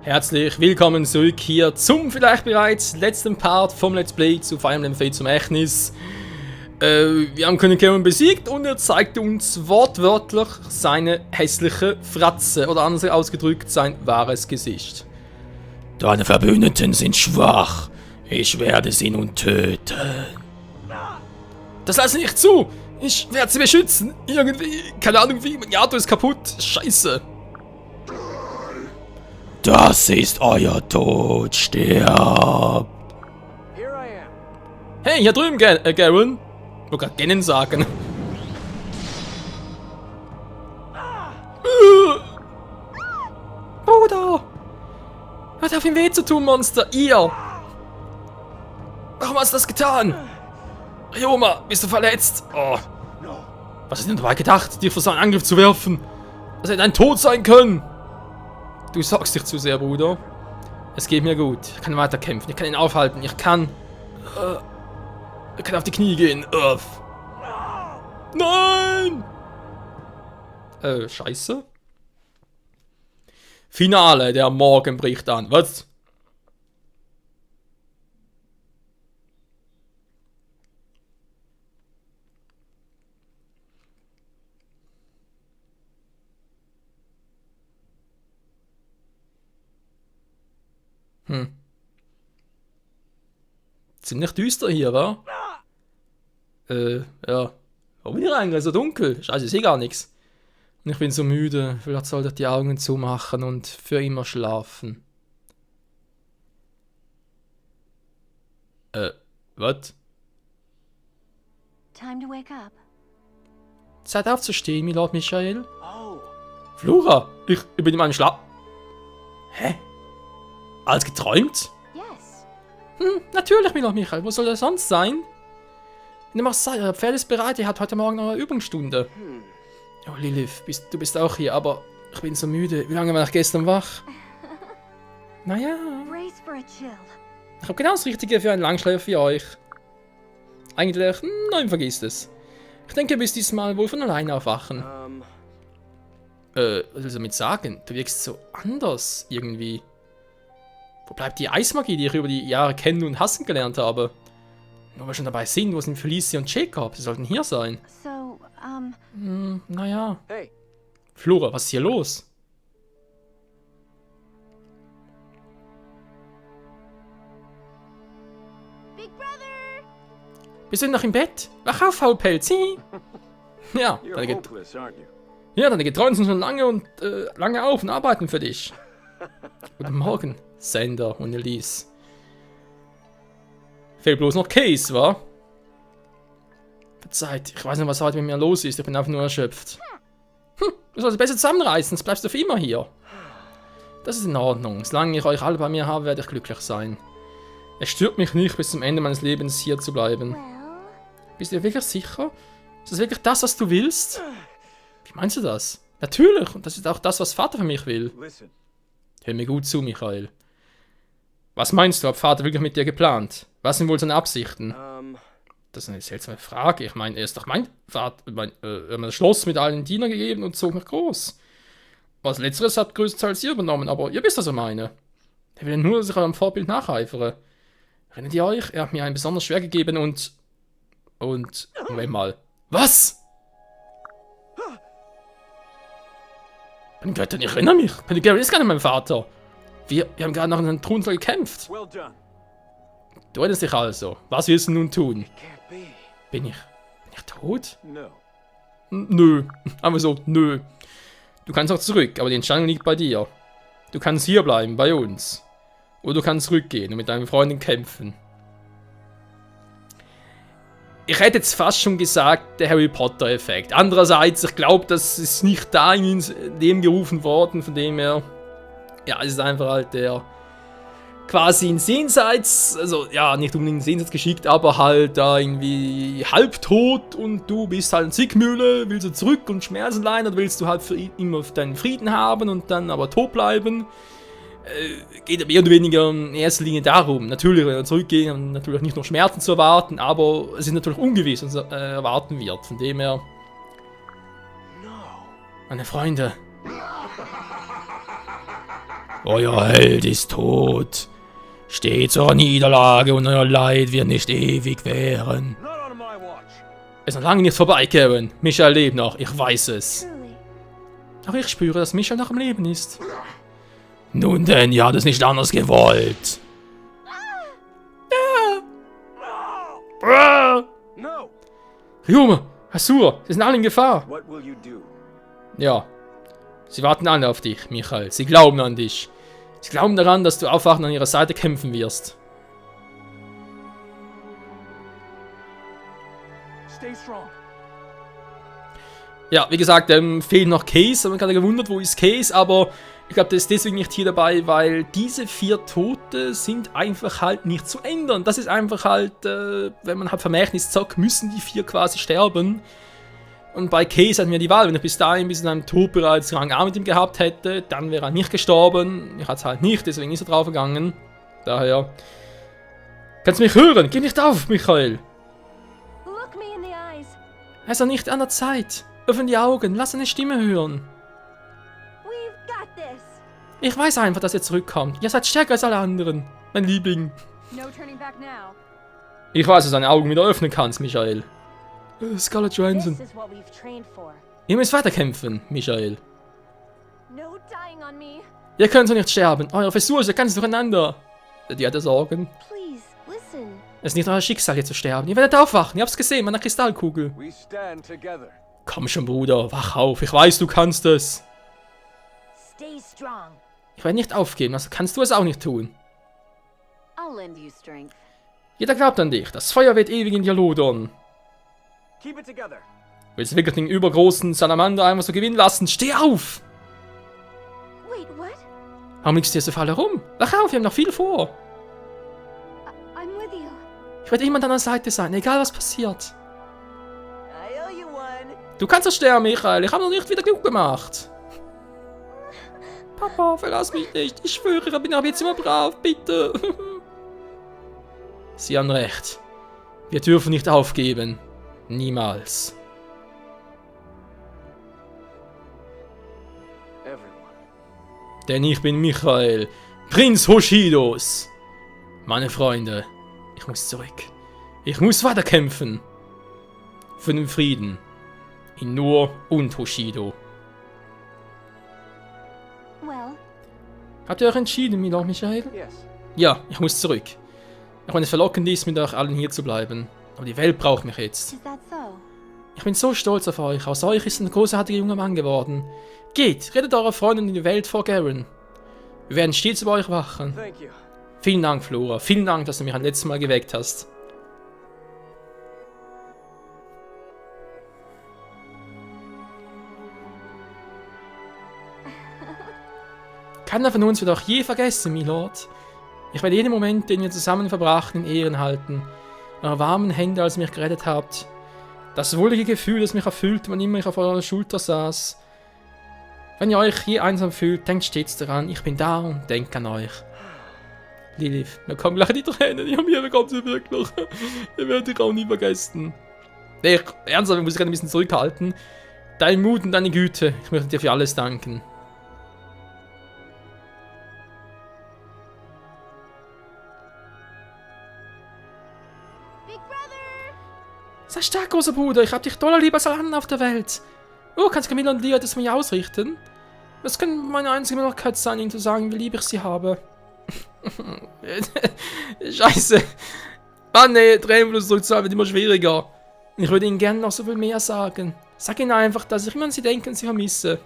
Herzlich willkommen zurück hier zum vielleicht bereits letzten Part vom Let's Play zu Fire Emblem Fates zum Ächtnis. Wir haben König Garon besiegt und er zeigte uns wortwörtlich seine hässliche Fratze oder anders ausgedrückt sein wahres Gesicht. Deine Verbündeten sind schwach. Ich werde sie nun töten. Das lasse ich nicht zu. Ich werde sie beschützen. Irgendwie, keine Ahnung wie, mein Auto ist kaputt. Scheiße. Das ist euer Tod, stirbt! Hey, hier drüben, Garon! Ich wollte gerade Ganon sagen. Bruder! Hört auf ihm weh zu tun, Monster! Ihr! Warum hast du das getan? Ryoma, bist du verletzt? Oh. Was hast du denn dabei gedacht, dir vor so einen Angriff zu werfen? Das hätte ein Tod sein können! Du sorgst dich zu sehr, Bruder. Es geht mir gut. Ich kann weiter kämpfen. Ich kann ihn aufhalten. Ich kann auf die Knie gehen. Nein! Scheiße. Finale, der Morgen bricht an. Was? Ziemlich düster hier, wa? Ja. Wo bin ich eigentlich? So dunkel. Scheiße, ich sehe gar nichts. Und ich bin so müde. Vielleicht sollte ich die Augen zumachen und für immer schlafen. Was? Time to wake up. Zeit aufzustehen, Milord Michael. Flora, ich bin in meinem Schlaf. Hä? Alles geträumt? Yes. Natürlich, Milord Michael. Wo soll das sonst sein? Nimm auch sei, euer Pferd ist bereit. Ihr habt heute Morgen eure Übungsstunde. Oh, Lilith, du bist auch hier, aber ich bin so müde. Wie lange war ich gestern wach? Naja. Brace for a chill. Ich habe genau das Richtige für einen Langschläfer wie euch. Eigentlich, nein, vergisst es. Ich denke, ihr müsst diesmal wohl von alleine aufwachen. Was willst du damit sagen? Du wirkst so anders, irgendwie. Wo bleibt die Eismagie, die ich über die Jahre kennen und hassen gelernt habe? Nur wir schon dabei sind, wo sind Felicia und Jacob? Sie sollten hier sein. So, Naja. Hey. Flora, was ist hier los? Big Brother! Bist du noch im Bett? Wach auf, Faulpelz. Ja, deine Getreuen sind schon lange auf und arbeiten für dich. Guten Morgen, Sander und Elise. Fehlt bloß noch Case, wa? Verzeiht, ich weiß nicht, was heute mit mir los ist, ich bin einfach nur erschöpft. Du sollst besser zusammenreißen, sonst bleibst du für immer hier. Das ist in Ordnung, solange ich euch alle bei mir habe, werde ich glücklich sein. Es stört mich nicht, bis zum Ende meines Lebens hier zu bleiben. Well, Bist du dir wirklich sicher? Ist das wirklich das, was du willst? Wie meinst du das? Natürlich, und das ist auch das, was Vater für mich will. Hör mir gut zu, Michael. Was meinst du, hat Vater wirklich mit dir geplant? Was sind wohl seine Absichten? Das ist eine seltsame Frage. Ich meine, er ist doch mein Vater. Er hat mir das Schloss mit allen Dienern gegeben und zog mich groß. Was Letzteres hat größtenteils ihr übernommen, aber ihr wisst, was ich meine. Er will nur, dass ich eurem Vorbild nacheifere. Erinnert ihr euch? Er hat mir einen besonders schwer gegeben und... Moment mal. Was? Meine Göttin, ich erinnere mich. Penny Gary ist gar nicht mein Vater. Wir haben gerade nach einem Thronsaal gekämpft. Du erinnerst dich also. Was willst du nun tun? Bin ich tot? Nö. Einfach so, nö. Du kannst auch zurück, aber die Entscheidung liegt bei dir. Du kannst hier bleiben, bei uns. Oder du kannst zurückgehen und mit deinen Freunden kämpfen. Ich hätte jetzt fast schon gesagt, der Harry Potter-Effekt. Andererseits, ich glaube, das ist nicht da ins Leben gerufen worden, von dem her... Ja, es ist einfach halt der... quasi in Jenseits, also ja, nicht unbedingt in Jenseits geschickt, aber halt da irgendwie halbtot und du bist halt in Zwickmühle, willst du zurück und Schmerzen leiden oder willst du halt für immer deinen Frieden haben und dann aber tot bleiben? Geht mehr oder weniger in erster Linie darum. Natürlich, wenn wir zurückgehen, haben wir natürlich nicht nur Schmerzen zu erwarten, aber es ist natürlich ungewiss, was erwarten wird. Von dem her... Meine Freunde, Euer Held ist tot. Steht zur Niederlage und euer Leid wird nicht ewig währen. Es ist noch lange nicht vorbei, Karen. Michael lebt noch, ich weiß es. Truly. Aber ich spüre, dass Michael noch am Leben ist. Nun denn, ihr habt es nicht anders gewollt. No. Ryume, Hasur, sie sind alle in Gefahr. What will you do? Ja, sie warten alle auf dich, Michael. Sie glauben an dich. Sie glauben daran, dass du aufwachend an ihrer Seite kämpfen wirst. Stay strong. Ja, wie gesagt, fehlt noch Case. Ich habe mich gerade gewundert, wo ist Case, aber ich glaube, der ist deswegen nicht hier dabei, weil diese 4 Tote sind einfach halt nicht zu ändern. Das ist einfach halt, wenn man halt Vermächtnis zockt, müssen die 4 quasi sterben. Und bei Case hatten wir die Wahl, wenn er bis dahin, bis in einem Tod bereits Rang A mit ihm gehabt hätte, dann wäre er nicht gestorben. Ich hatte es halt nicht, deswegen ist er draufgegangen. Daher, kannst du mich hören? Geh nicht auf, Michael. Look me in the eyes. Es ist noch nicht an der Zeit. Öffne die Augen, lass eine Stimme hören. We've got this. Ich weiß einfach, dass ihr zurückkommt. Ihr seid stärker als alle anderen. Mein Liebling. No turning back now. Ich weiß, dass du deine Augen wieder öffnen kannst, Michael. Scarlett This Johansson. is what we've trained for. Ihr müsst weiterkämpfen, Michael. No dying on me. Ihr könnt so nicht sterben. Eure Frisur ist ja ganz durcheinander. Die hatte Sorgen. Please, listen. Es ist nicht euer Schicksal, hier zu sterben. Ihr werdet aufwachen. Ihr habt's gesehen, mit einer Kristallkugel. We stand together. Komm schon, Bruder. Wach auf. Ich weiß, du kannst es. Stay strong. Ich werde nicht aufgeben. Also kannst du es auch nicht tun. I'll lend you strength. Jeder glaubt an dich. Das Feuer wird ewig in dir lodern. Keep it together. Willst du wirklich den übergroßen Salamander einfach so gewinnen lassen? Steh auf! Wait, what? Warum liegst du hier so faul herum? Wach auf, wir haben noch viel vor. I'm with you. Ich werde immer an deiner Seite sein, egal was passiert. I owe you one. Du kannst doch sterben, Michael. Ich habe noch nicht wieder genug gemacht. Papa, verlass mich nicht. Ich schwöre, ich bin ab jetzt immer brav, bitte. Sie haben recht. Wir dürfen nicht aufgeben. Niemals. Everyone. Denn ich bin Michael, Prinz Hoshidos. Meine Freunde, ich muss zurück. Ich muss weiterkämpfen. Für den Frieden. In Nur und Hoshido. Well, Habt ihr euch entschieden, Milord Michael? Yes. Ja, ich muss zurück. Auch wenn es verlockend ist, mit euch allen hier zu bleiben. Aber die Welt braucht mich jetzt. is that so? Ich bin so stolz auf euch. Aus euch ist ein großartiger junger Mann geworden. Geht, redet eurer Freundin in die Welt vor Garen. Wir werden stets über euch wachen. Thank you. Vielen Dank, Flora. Vielen Dank, dass du mich ein letztes Mal geweckt hast. Keiner von uns wird auch je vergessen, Milord. Ich werde jeden Moment, den wir zusammen verbrachten, in Ehren halten. Eure warmen Hände, als ihr mich gerettet habt. Das wohlige Gefühl, das mich erfüllte, wann immer ich auf eurer Schulter saß. Wenn ihr euch je einsam fühlt, denkt stets daran, ich bin da und denkt an euch. Lilith, mir kommen gleich die Tränen, ja, mir bekommt sie wirklich. Ich werde dich auch nie vergessen. Nee, ernsthaft, ich muss gerade ein bisschen zurückhalten. Dein Mut und deine Güte, ich möchte dir für alles danken. Big Brother! Sei stark, großer Bruder, ich hab dich doller lieber als alle anderen auf der Welt. Oh, kannst Camilla und Lea das mir ausrichten? Das kann meine einzige Möglichkeit sein, ihnen zu sagen, wie lieb ich sie habe. Scheiße. Mann, nee, Tränenfluss zurückzuhalten wird immer schwieriger. Ich würde ihnen gerne noch so viel mehr sagen. Sag ihnen einfach, dass ich immer an sie denke und sie vermisse.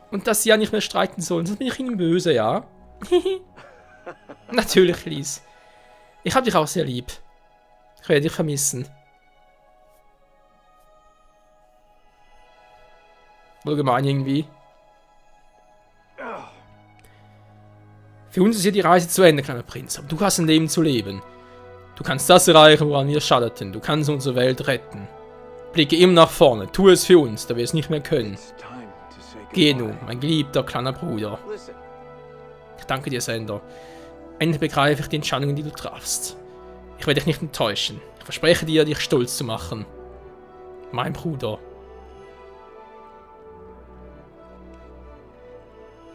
Und dass sie ja nicht mehr streiten sollen, sonst bin ich ihnen böse, ja? Natürlich, Lies. Ich hab dich auch sehr lieb. Ich werde dich vermissen. Wohl gemein irgendwie. Für uns ist hier die Reise zu Ende, kleiner Prinz. Aber du hast ein Leben zu leben. Du kannst das erreichen, woran wir scheiterten. Du kannst unsere Welt retten. Blicke immer nach vorne. Tu es für uns, da wir es nicht mehr können. It's time to say Geh goodbye. nun, mein geliebter kleiner Bruder. Listen. Ich danke dir, Sender. Endlich begreife ich die Entscheidungen, die du trafst. Ich werde dich nicht enttäuschen. Ich verspreche dir, dich stolz zu machen. Mein Bruder.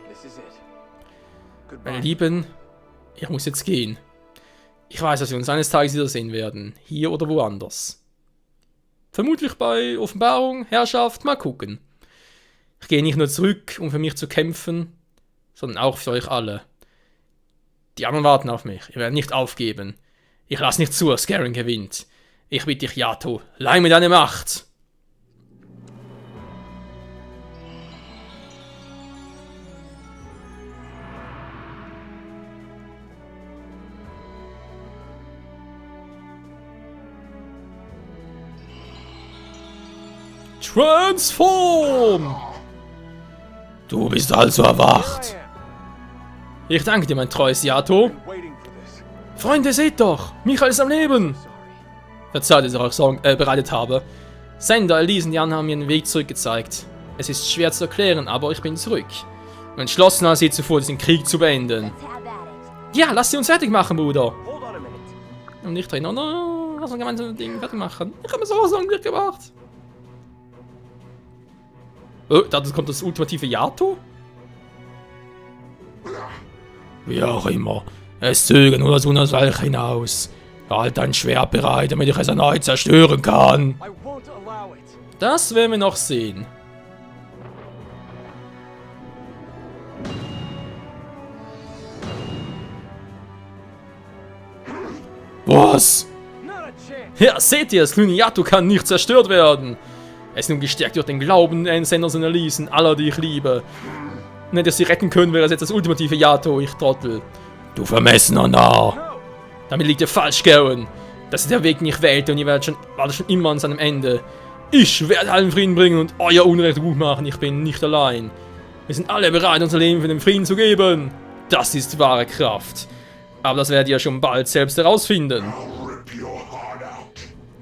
This is it. Meine Goodbye. Lieben, ich muss jetzt gehen. Ich weiß, dass wir uns eines Tages wiedersehen werden. Hier oder woanders. Vermutlich bei Offenbarung, Herrschaft, mal gucken. Ich gehe nicht nur zurück, um für mich zu kämpfen, sondern auch für euch alle. Die anderen warten auf mich. Ihr werdet nicht aufgeben. Ich lasse nicht zu, dass Garen gewinnt. Ich bitte dich, Yato, leih mir deine Macht. Transform! Du bist also Here erwacht. I am. Ich danke dir, mein treues Yato. Been waiting for this. Freunde, seht doch! Michael ist am Leben! Sorry. Verzeiht, dass ich euch Sorgen bereitet habe. Sender, Elise und Jan haben mir den Weg zurückgezeigt. Es ist schwer zu erklären, aber ich bin zurück. Und entschlossener als je zuvor, diesen Krieg zu beenden. Let's have at it. Ja, lass sie uns fertig machen, Bruder! Hold on a minute. Und nicht drin. Oh no, lass uns gemeinsam das Ding fertig machen. Ich habe es auch so lange nicht gemacht. Oh, da kommt das ultimative Yato? Wie auch immer. Es zögern nur das Unausweichliche hinaus. Halt dein Schwert bereit, damit ich es erneut zerstören kann. I won't allow it. Das werden wir noch sehen. Was? Not a chance. Ja, seht ihr, das kleine Yato kann nicht zerstört werden. Er ist nun gestärkt durch den Glauben an Senders und Elisen, aller, die ich liebe. Und hätte ich sie retten können, wäre es jetzt das ultimative Yato, ich Trottel. Du vermessener Narr. No. Damit liegt ihr falsch, Garen. Das ist der Weg, den ich wählte und ihr werdet schon immer an seinem Ende. Ich werde allen Frieden bringen und euer Unrecht gut machen. Ich bin nicht allein. Wir sind alle bereit, unser Leben für den Frieden zu geben. Das ist wahre Kraft. Aber das werdet ihr schon bald selbst herausfinden.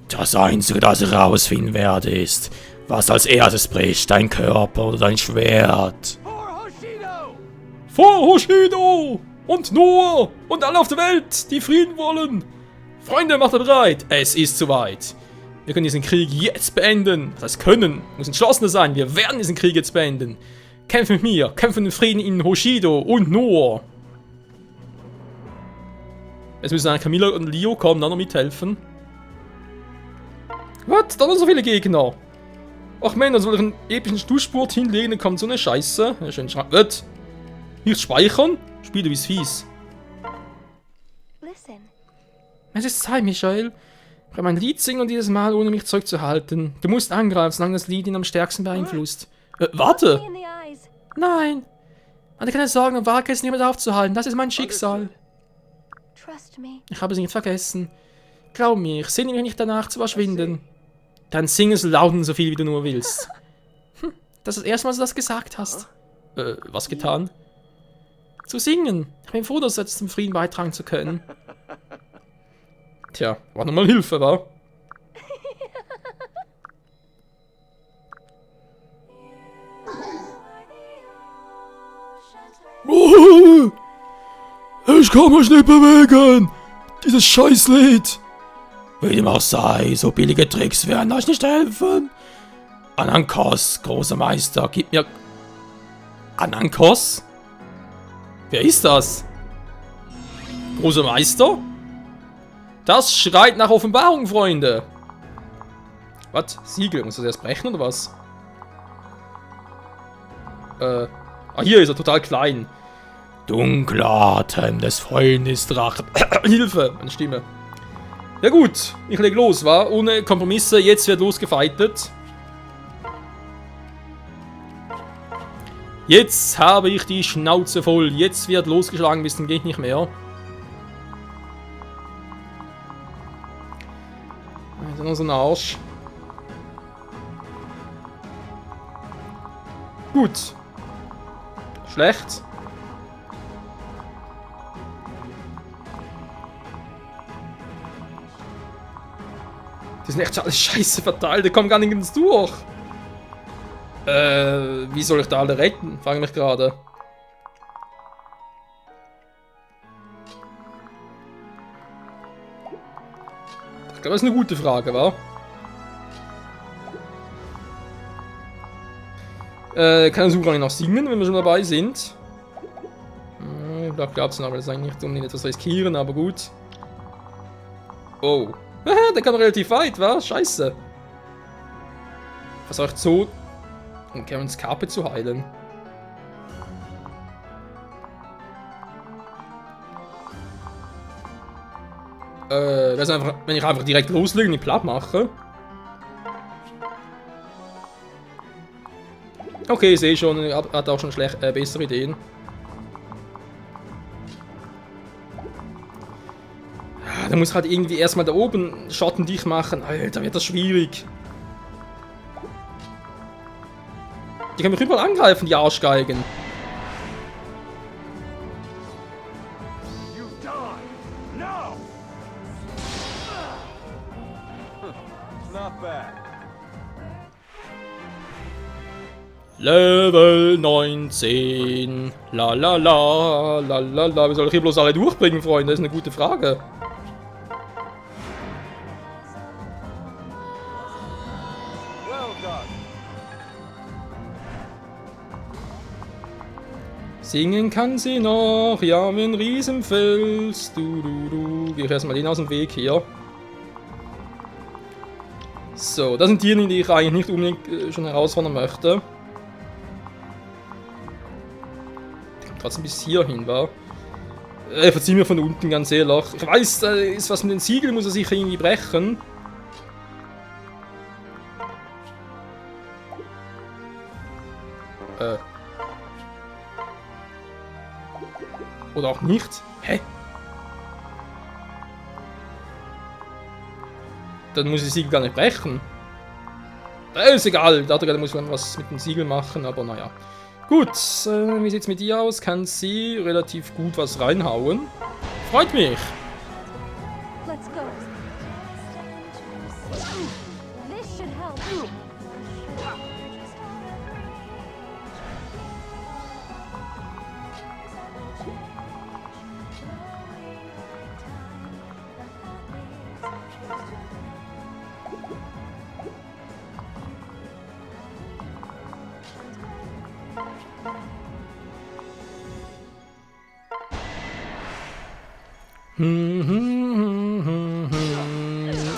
Das Einzige, das ich herausfinden werde, ist, was als erstes bricht, dein Körper oder dein Schwert. For Hoshido! Vor Hoshido und Noah und alle auf der Welt, die Frieden wollen. Freunde, macht euch bereit. Es ist soweit. Wir können diesen Krieg jetzt beenden. Das heißt können. Muss entschlossener sein. Wir werden diesen Krieg jetzt beenden. Kämpft mit mir. Kämpft für den Frieden in Hoshido und Noah. Jetzt müssen eigentlich Camilla und Leo kommen, dann noch mithelfen. Was? Da sind so viele Gegner. Ach Männer, soll ich einen epischen Duschspurt hinlegen, dann kommt so eine Scheiße. Ja, schön was? Nicht speichern? Spiele wie's fies. Listen. Es ist Zeit, Michael. Ich kann mein Lied singen und jedes Mal, ohne mich zurückzuhalten. Du musst angreifen, solange das Lied ihn am stärksten beeinflusst. Warte! Me in the eyes. Nein! Hatte keine Sorgen und wage es, niemand aufzuhalten. Das ist mein Schicksal. Trust me. Ich habe es nicht vergessen. Glaub mir, ich sehne mich nicht danach zu verschwinden. Dann singe so laut und so viel, wie du nur willst. Das ist das erste Mal, dass du das gesagt hast. Was getan? Zu singen. Ich bin froh, dass jetzt zum Frieden beitragen zu können. Tja, war nochmal Hilfe, wa? Ich kann mich nicht bewegen! Dieses Scheißlied! Wie dem auch sei, so billige Tricks werden euch nicht helfen. Anankos, großer Meister, gib mir... Anankos? Wer ist das? Großer Meister? Das schreit nach Offenbarung, Freunde. Was? Siegel? Muss das erst brechen oder was? Hier ist er total klein. Dunkler Atem des Freundesdrachen. Hilfe, meine Stimme. Ja gut, ich leg los, wa? Ohne Kompromisse, jetzt wird losgefeitet. Jetzt habe ich die Schnauze voll. Jetzt wird losgeschlagen, bis zum geht nicht mehr. Also noch so ein Arsch. Gut. Schlecht. Die sind echt alles scheiße verteilt, die kommen gar nirgends durch. Wie soll ich da alle retten? Frage mich gerade. Ich glaube, das ist eine gute Frage, wa? Kann ich sogar noch singen, wenn wir schon dabei sind? Ich glaube es noch, weil das eigentlich nicht unbedingt etwas riskieren, aber gut. Oh. Der kann relativ weit, was? Scheiße. Versucht so, um Karens Kappe zu heilen. Einfach, wenn ich einfach direkt loslege und ihn platt mache. Okay, ich sehe schon, er hat auch schon bessere Ideen. Ja, da muss halt irgendwie erstmal da oben Schatten dicht machen. Alter, wird das schwierig. Die können mich überall angreifen, die Arschgeigen. You die! No! Not bad. Level 19. La la la, la la la. Wie soll ich hier bloß alle durchbringen, Freunde? Das ist eine gute Frage. Well done. Singen kann sie noch, ja, wie ein Riesenfels. Geh ich erstmal den aus dem Weg hier. So, das sind die, die ich eigentlich nicht unbedingt schon herausfordern möchte. Trotzdem bis hierhin war. Verzieh mir von unten, ganz ehrlich. Ich weiß, da ist was mit den Siegeln, muss er sich irgendwie brechen. Oder auch nicht. Hä? Dann muss ich die Siegel gar nicht brechen. Ist egal, da muss man was mit dem Siegel machen, aber naja. Gut, wie sieht's mit ihr aus? Kann sie relativ gut was reinhauen? Freut mich! Let's go. This should help.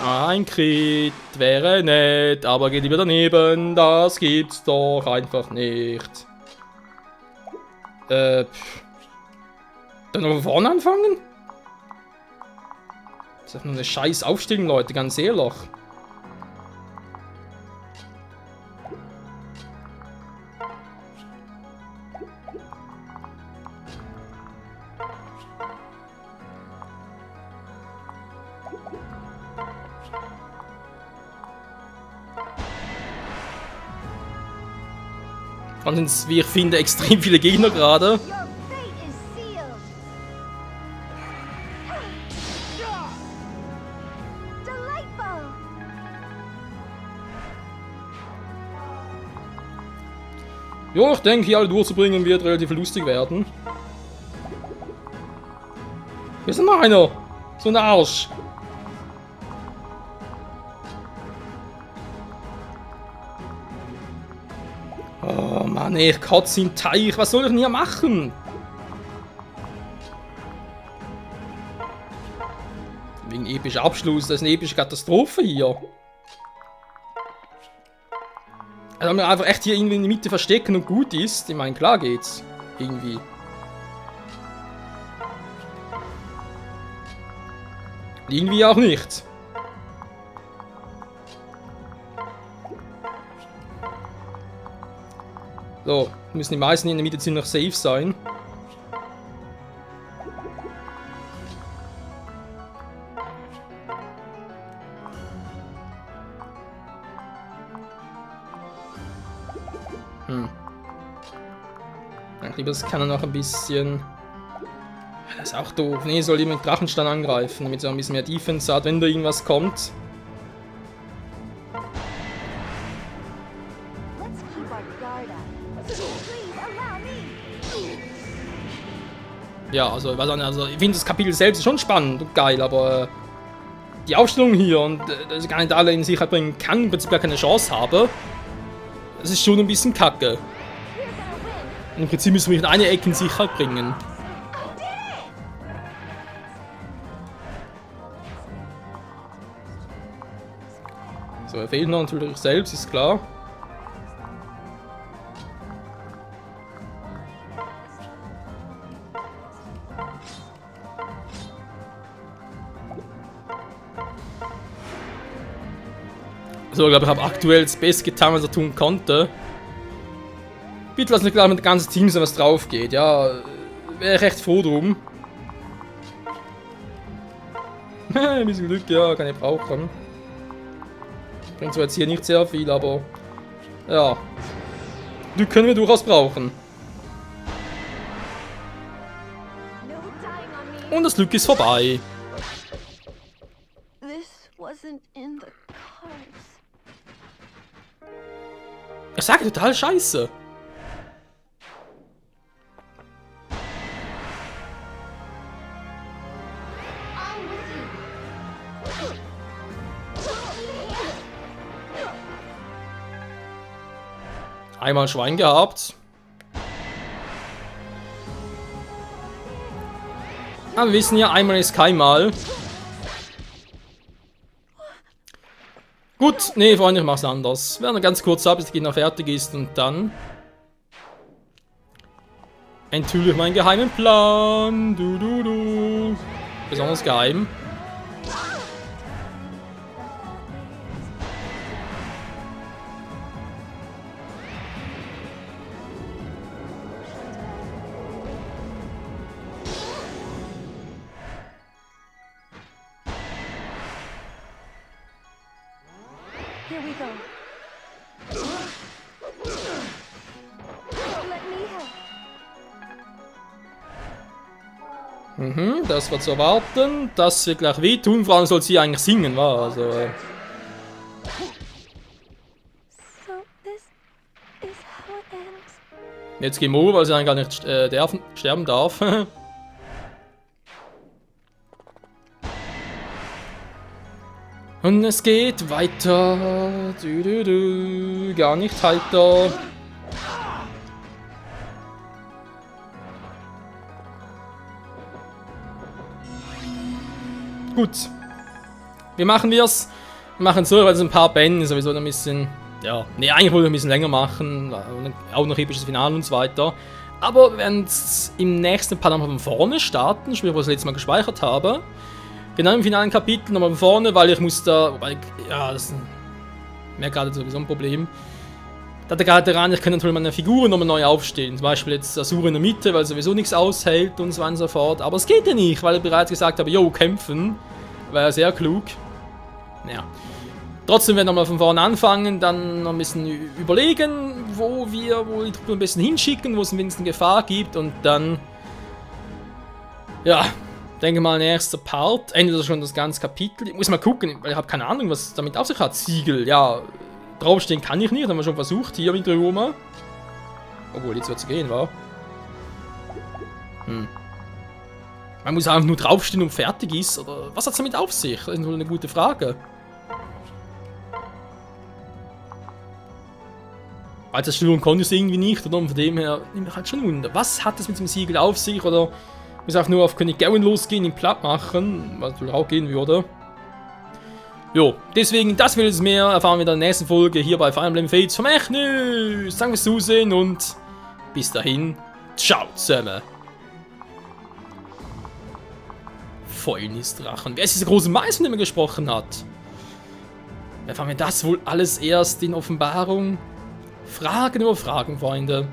Ein Crit wäre nett, aber geht lieber daneben. Das gibt's doch einfach nicht. Dann noch von vorne anfangen? Das ist einfach nur eine scheiß Aufstellung, Leute, ganz ehrlich. Und sind, wie ich finde, extrem viele Gegner gerade. Your fate is sealed. Delightful. Ja, ich denke, hier alle durchzubringen wird relativ lustig werden. Hier ist noch einer. So ein Arsch. Oh Mann, ich kotze in den Teich. Was soll ich denn hier machen? Wegen epischer Abschluss, das ist eine epische Katastrophe hier. Also wir einfach echt hier irgendwie in der Mitte verstecken und gut ist. Ich meine, klar geht's. Irgendwie. Irgendwie auch nicht. So, müssen die meisten hier in der Mitte ziemlich safe sein. Ich glaube, das kann er noch ein bisschen. Das ist auch doof. Ne, soll jemand Drachenstein angreifen, damit er ein bisschen mehr Defense hat, wenn da irgendwas kommt. Let's keep our guard up. Please allow me. Ja, also ich weiß auch nicht, also ich finde das Kapitel selbst schon spannend und geil, aber die Aufstellung hier und dass ich gar nicht alle in Sicherheit bringen kann, im Prinzip gar keine Chance habe, das ist schon ein bisschen kacke. We're gonna win. Im Prinzip müssen wir in eine Ecke in Sicherheit bringen. So, er fehlt noch natürlich selbst, ist klar. So, ich glaube, ich habe aktuell das Beste getan, was er tun konnte. Bitte lass nicht gleich mit dem ganzen Team sehen, was drauf geht. Ja, wäre ich recht froh drum. Ein bisschen Glück, ja, kann ich brauchen. Bringt zwar jetzt hier nicht sehr viel, aber ja. Glück können wir durchaus brauchen. No dying on me. Und das Glück ist vorbei. This wasn't in the cards. Ich sage total scheiße. Einmal Schwein gehabt. Aber wir wissen ja, einmal ist kein Mal. Gut, nee, Freunde, ich mach's anders. Wir werden ganz kurz ab, bis der Gegner fertig ist und dann enthülle ich meinen geheimen Plan. Besonders geheim. Here we go. Let me help. Das war zu erwarten. Das wird gleich wehtun. Vor allem soll sie eigentlich singen, war also. So this is how it ends. Jetzt Game Over, weil sie eigentlich gar nicht sterben darf. Und es geht weiter. Gar nicht heiter. Gut. Wie machen wir's? Wir machen so, weil es ein paar Bände sowieso noch ein bisschen. Ja, nee, eigentlich wollte ich ein bisschen länger machen. Auch noch episches Finale und so weiter. Aber wir werden im nächsten Part nochmal von vorne starten, sprich, wo ich das letzte Mal gespeichert habe. Genau im finalen Kapitel nochmal von vorne, weil ich muss da. Ja, das wäre gerade sowieso ein Problem. Da der gerade ich kann natürlich meine Figuren nochmal neu aufstellen. Zum Beispiel jetzt Asura in der Mitte, weil sowieso nichts aushält und so weiter und so fort. Aber es geht ja nicht, weil ich bereits gesagt habe, jo, kämpfen. Wäre ja sehr klug. Naja. Trotzdem werden wir nochmal von vorne anfangen, dann noch ein bisschen überlegen, wo die Truppe ein bisschen hinschicken, wo es wenigstens Gefahr gibt und dann. Ja. Denke mal, nächster Part, endet das schon das ganze Kapitel. Ich muss mal gucken, weil ich habe keine Ahnung, was damit auf sich hat. Siegel, ja, draufstehen kann ich nicht, haben wir schon versucht, hier mit Roma. Obwohl, jetzt wird es gehen, wa? Man muss einfach nur draufstehen und fertig ist, oder was hat es damit auf sich? Das ist wohl eine gute Frage. Weil das Steuerung konnte ich es irgendwie nicht, oder? Und von dem her, ich mich halt schon wunder, was hat es mit dem Siegel auf sich, oder muss einfach nur auf König Gawain losgehen, ihn platt machen, was natürlich auch gehen würde. Jo, deswegen, das will es mehr, erfahren wir in der nächsten Folge hier bei Fire Emblem Fates vom Echnüs. Danke fürs Zusehen und bis dahin, ciao zusammen. Fäulnisdrachen. Wer ist dieser große Meister, von dem er gesprochen hat? Erfahren wir das wohl alles erst in Offenbarung? Fragen über Fragen, Freunde.